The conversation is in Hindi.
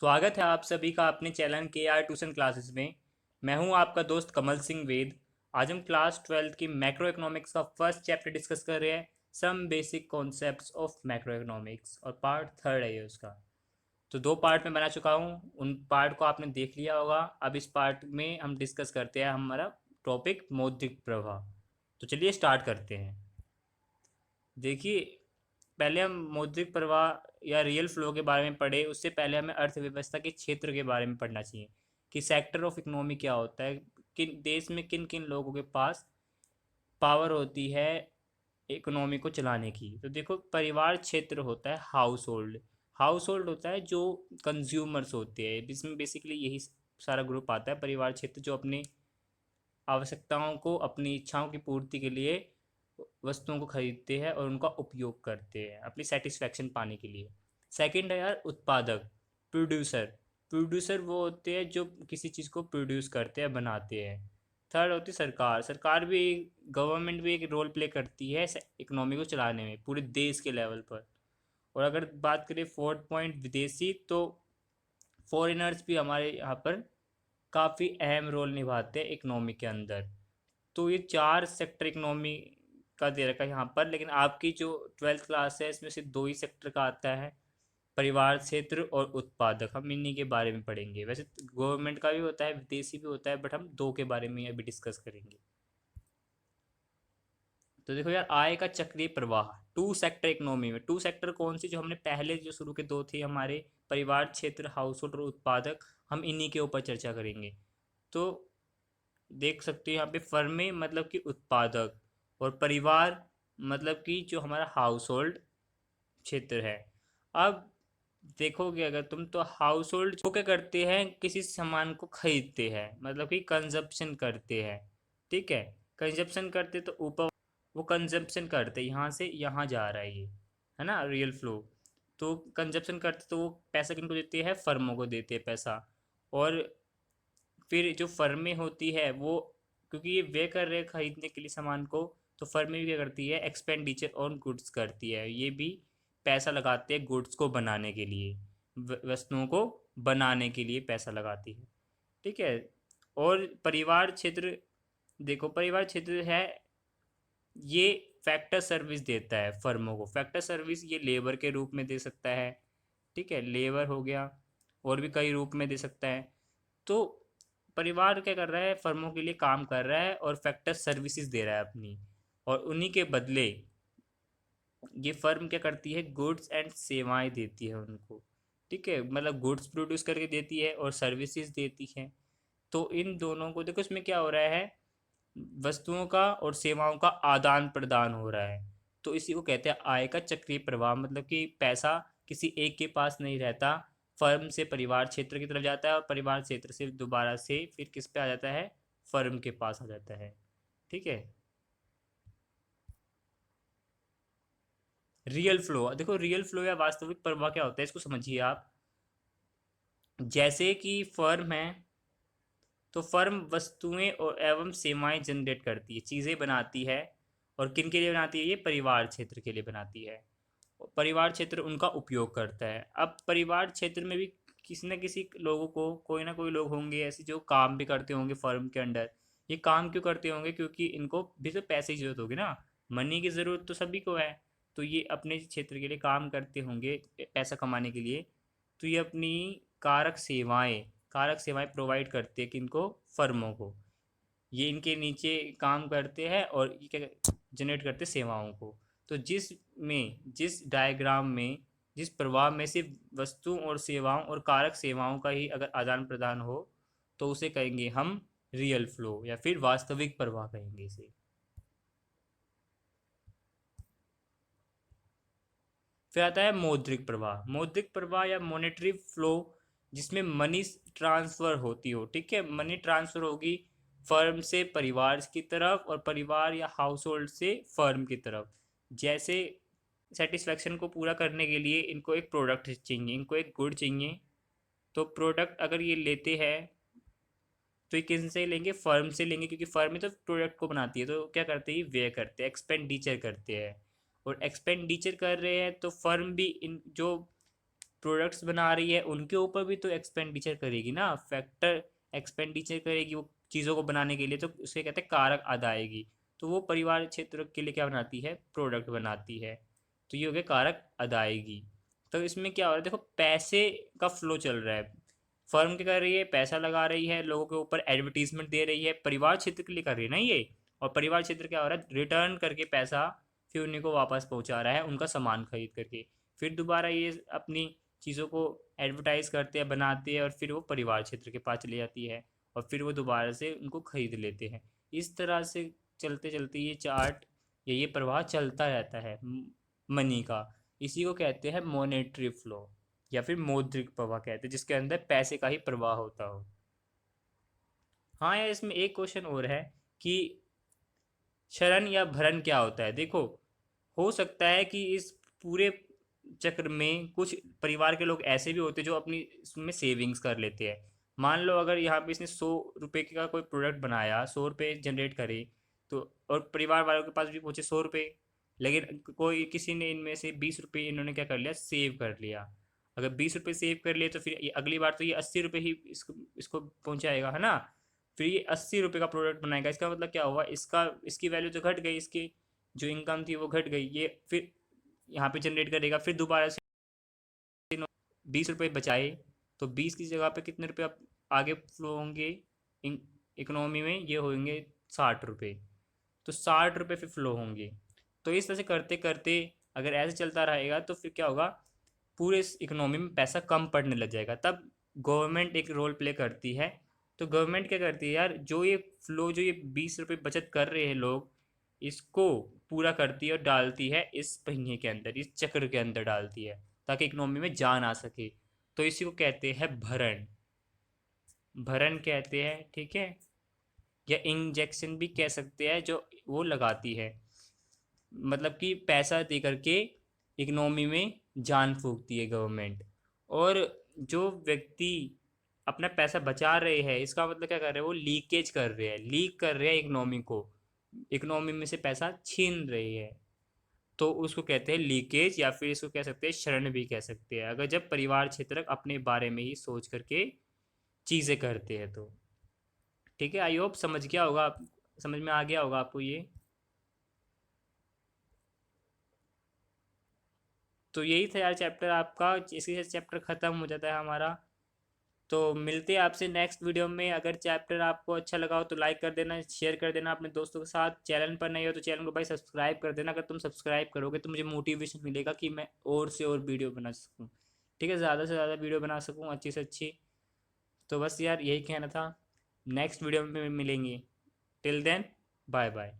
स्वागत है आप सभी का अपने चैनल के आर ट्यूशन क्लासेस में। मैं हूं आपका दोस्त कमल सिंह वेद। आज हम क्लास 12 की मैक्रो इकोनॉमिक्स का फर्स्ट चैप्टर डिस्कस कर रहे हैं, some basic concepts of macroeconomics, और पार्ट थर्ड है ये उसका। तो दो पार्ट में बना चुका हूँ, उन पार्ट को आपने देख लिया होगा। अब इस पार्ट में हम डिस्कस करते हैं हमारा टॉपिक मौद्रिक प्रवाह। तो चलिए स्टार्ट करते हैं। देखिए, पहले हम मौद्रिक प्रवाह या रियल फ्लो के बारे में पढ़े, उससे पहले हमें अर्थव्यवस्था के क्षेत्र के बारे में पढ़ना चाहिए कि सेक्टर ऑफ इकोनॉमी क्या होता है, किन देश में किन किन लोगों के पास पावर होती है इकोनॉमी को चलाने की। तो देखो, परिवार क्षेत्र होता है हाउस होल्ड। हाउस होल्ड होता है जो कंज्यूमर्स होते हैं, इसमें बेसिकली यही सारा ग्रुप आता है। परिवार क्षेत्र जो अपनी आवश्यकताओं को, अपनी इच्छाओं की पूर्ति के लिए वस्तुओं को खरीदते हैं और उनका उपयोग करते हैं अपनी सेटिस्फैक्शन पाने के लिए। सेकंड है यार उत्पादक, प्रोड्यूसर। प्रोड्यूसर वो होते हैं जो किसी चीज़ को प्रोड्यूस करते हैं, बनाते हैं। थर्ड होती है सरकार। सरकार भी, गवर्नमेंट भी एक रोल प्ले करती है इकोनॉमी को चलाने में पूरे देश के लेवल पर। और अगर बात करें फोर्थ पॉइंट विदेशी, तो फॉरेनर्स भी हमारे यहाँ पर काफ़ी अहम रोल निभाते हैं इकोनॉमी के अंदर। तो ये चार सेक्टर इकोनॉमी का दे रखा है यहाँ पर, लेकिन आपकी जो ट्वेल्थ क्लास है इसमें से दो ही सेक्टर का आता है, परिवार क्षेत्र और उत्पादक। हम इन्हीं के बारे में पढ़ेंगे। वैसे गवर्नमेंट का भी होता है, विदेशी भी होता है, बट हम दो के बारे में अभी डिस्कस करेंगे। तो देखो यार, आय का चक्रीय प्रवाह टू सेक्टर इकोनॉमी में। टू सेक्टर कौन सी, जो हमने पहले जो शुरू के दो थे हमारे, परिवार क्षेत्र, हाउस होल्ड और उत्पादक, हम इन्हीं के ऊपर चर्चा करेंगे। तो देख सकते हो यहाँ पे फर्में मतलब कि उत्पादक, और परिवार मतलब कि जो हमारा हाउस होल्ड क्षेत्र है। अब देखोगे अगर तुम, तो हाउस होल्ड वो क्या करते हैं, किसी सामान को खरीदते हैं, मतलब कि कंजप्शन करते हैं। ठीक है, कंजप्शन करते तो ऊपर वो कंजप्शन करते, यहाँ से यहाँ जा रहा है ये, है ना रियल फ्लो। तो कंजप्शन करते तो वो पैसा किनको देते हैं, फर्मों को देते हैं पैसा। और फिर जो फर्में होती है वो, क्योंकि ये वे कर रहे हैं खरीदने के लिए सामान को, तो फर्में भी क्या करती है, एक्सपेंडिचर ऑन गुड्स करती है। ये भी पैसा लगाते हैं गुड्स को बनाने के लिए, वस्तुओं को बनाने के लिए पैसा लगाती है। ठीक है। और परिवार क्षेत्र, देखो परिवार क्षेत्र है, ये फैक्टर सर्विस देता है फर्मों को। फैक्टर सर्विस ये लेबर के रूप में दे सकता है। ठीक है, लेबर हो गया, और भी कई रूप में दे सकता है। तो परिवार क्या कर रहा है, फर्मों के लिए काम कर रहा है और फैक्टर सर्विसेज दे रहा है अपनी, और उन्हीं के बदले ये फर्म क्या करती है, गुड्स एंड सेवाएं देती है उनको। ठीक है, मतलब गुड्स प्रोड्यूस करके देती है और सर्विसेज देती है। तो इन दोनों को देखो, इसमें क्या हो रहा है, वस्तुओं का और सेवाओं का आदान प्रदान हो रहा है। तो इसी को कहते हैं आय का चक्रीय प्रवाह, मतलब कि पैसा किसी एक के पास नहीं रहता, फर्म से परिवार क्षेत्र की तरफ जाता है, और परिवार क्षेत्र से दोबारा से फिर किस पे आ जाता है, फर्म के पास आ जाता है। ठीक है। रियल फ्लो, देखो रियल फ्लो या वास्तविक प्रवाह क्या होता है, इसको समझिए आप। जैसे कि फर्म है, तो फर्म वस्तुएं और एवं सेवाएं जनरेट करती है, चीज़ें बनाती है। और किन के लिए बनाती है, ये परिवार क्षेत्र के लिए बनाती है। और परिवार क्षेत्र उनका उपयोग करता है। अब परिवार क्षेत्र में भी किसी न किसी लोगों को, कोई ना कोई लोग होंगे ऐसे जो काम भी करते होंगे फर्म के अंडर। ये काम क्यों करते होंगे, क्योंकि इनको भी तो पैसे की जरूरत होगी ना, मनी की ज़रूरत तो सभी को है। तो ये अपने क्षेत्र के लिए काम करते होंगे पैसा कमाने के लिए। तो ये अपनी कारक सेवाएं प्रोवाइड करते हैं किनको, फर्मों को। ये इनके नीचे काम करते हैं और ये क्या जनरेट करते हैं, सेवाओं को। तो जिस डायग्राम में, जिस प्रवाह में सिर्फ वस्तु और सेवाओं और कारक सेवाओं का ही अगर आदान प्रदान हो, तो उसे कहेंगे हम रियल फ्लो, या फिर वास्तविक प्रवाह कहेंगे इसे। फिर आता है मौद्रिक प्रवाह। मौद्रिक प्रवाह या मॉनेटरी फ्लो, जिसमें मनी ट्रांसफ़र होती हो। ठीक है, मनी ट्रांसफ़र होगी फर्म से परिवार की तरफ, और परिवार या हाउस होल्ड से फर्म की तरफ। जैसे सेटिस्फेक्शन को पूरा करने के लिए इनको एक प्रोडक्ट चाहिए, इनको एक गुड चाहिए। तो प्रोडक्ट अगर ये लेते हैं, तो ये किन से लेंगे, फर्म से लेंगे, क्योंकि फर्म ही तो प्रोडक्ट को बनाती है। तो क्या करते हैं, व्यय करते हैं, एक्सपेंडिचर करते हैं। और एक्सपेंडिचर कर रहे हैं तो फर्म भी इन जो प्रोडक्ट्स बना रही है उनके ऊपर भी तो एक्सपेंडिचर करेगी ना, फैक्टर एक्सपेंडिचर करेगी वो चीज़ों को बनाने के लिए, तो उसे कहते हैं कारक अदायगी। तो वो परिवार क्षेत्र के लिए क्या बनाती है, प्रोडक्ट बनाती है। तो ये हो गया कारक अदायगी। तो इसमें क्या हो रहा है, देखो पैसे का फ्लो चल रहा है, फर्म क्या कर रही है, पैसा लगा रही है लोगों के ऊपर, एडवर्टीजमेंट दे रही है, परिवार क्षेत्र के लिए कर रही है ना ये। और परिवार क्षेत्र क्या हो रहा है, रिटर्न करके पैसा फिर उन्हीं को वापस पहुंचा रहा है उनका सामान खरीद करके। फिर दोबारा ये अपनी चीज़ों को एडवर्टाइज करते हैं, बनाते हैं, और फिर वो परिवार क्षेत्र के पास चली जाती है, और फिर वो दोबारा से उनको खरीद लेते हैं। इस तरह से चलते चलते ये चार्ट या ये प्रवाह चलता रहता है मनी का। इसी को कहते हैं मॉनेटरी फ्लो या फिर मौद्रिक प्रवाह कहते हैं, जिसके अंदर पैसे का ही प्रवाह होता हो। हाँ यार, इसमें एक क्वेश्चन और है कि शरण या भरण क्या होता है। देखो, हो सकता है कि इस पूरे चक्र में कुछ परिवार के लोग ऐसे भी होते हैं जो अपनी इसमें सेविंग्स कर लेते हैं। मान लो अगर यहाँ पे इसने 100 रुपये का कोई प्रोडक्ट बनाया, 100 रुपये जनरेट करे, तो और परिवार वालों के पास भी पहुँचे 100 रुपये, लेकिन कोई किसी ने इनमें से 20 रुपये इन्होंने क्या कर लिया, सेव कर लिया। अगर 20 रुपये सेव कर लिए तो फिर अगली बार तो ये 80 रुपये ही इसको इसको पहुँचाएगा, है ना। फिर ये 80 रुपये का प्रोडक्ट बनाएगा, इसका मतलब क्या हुआ, इसका इसकी वैल्यू तो घट गई, इसकी जो इनकम थी वो घट गई। ये फिर यहाँ पे जनरेट करेगा, फिर दोबारा से 20 रुपये बचाए, तो 20 की जगह पे कितने रुपये अब आगे फ्लो होंगे इकोनॉमी में, ये होंगे 60 रुपये। तो 60 रुपये फिर फ्लो होंगे। तो इस तरह से करते करते अगर ऐसे चलता रहेगा तो फिर क्या होगा, पूरे इस इकोनॉमी में पैसा कम पड़ने लग जाएगा। तब गवर्नमेंट एक रोल प्ले करती है। तो गवर्नमेंट क्या करती है यार, जो ये फ्लो, जो ये 20 रुपये बचत कर रहे हैं लोग, इसको पूरा करती है और डालती है इस पहिए के अंदर, इस चक्र के अंदर डालती है, ताकि इकोनॉमी में जान आ सके। तो इसी को कहते हैं भरण, भरण कहते हैं, ठीक है। या इंजेक्शन भी कह सकते हैं, जो वो लगाती है, मतलब कि पैसा दे करके इकोनॉमी में जान फूकती है गवर्नमेंट। और जो व्यक्ति अपना पैसा बचा रहे हैं, इसका मतलब क्या कर रहे हैं, वो लीकेज कर रहे हैं, लीक कर रहे हैं इकोनॉमी को, इकोनॉमी में से पैसा छीन रही है। तो उसको कहते हैं लीकेज, या फिर इसको कह सकते हैं शरण भी कह सकते हैं, अगर जब परिवार क्षेत्र अपने बारे में ही सोच करके चीज़ें करते हैं तो। ठीक है, आई होप समझ गया होगा समझ में आ गया होगा आपको ये। तो यही था यार चैप्टर आपका, इसी से चैप्टर ख़त्म हो जाता है हमारा। तो मिलते हैं आपसे नेक्स्ट वीडियो में। अगर चैप्टर आपको अच्छा लगा हो तो लाइक कर देना, शेयर कर देना अपने दोस्तों के साथ। चैनल पर नहीं हो तो चैनल को भाई सब्सक्राइब कर देना। अगर तुम सब्सक्राइब करोगे तो मुझे मोटिवेशन मिलेगा कि मैं और से और वीडियो बना सकूँ, ठीक है, ज़्यादा से ज़्यादा वीडियो बना सकूँ, अच्छी से अच्छी। तो बस यार यही कहना था, नेक्स्ट वीडियो में मिलेंगे। Till then, bye bye.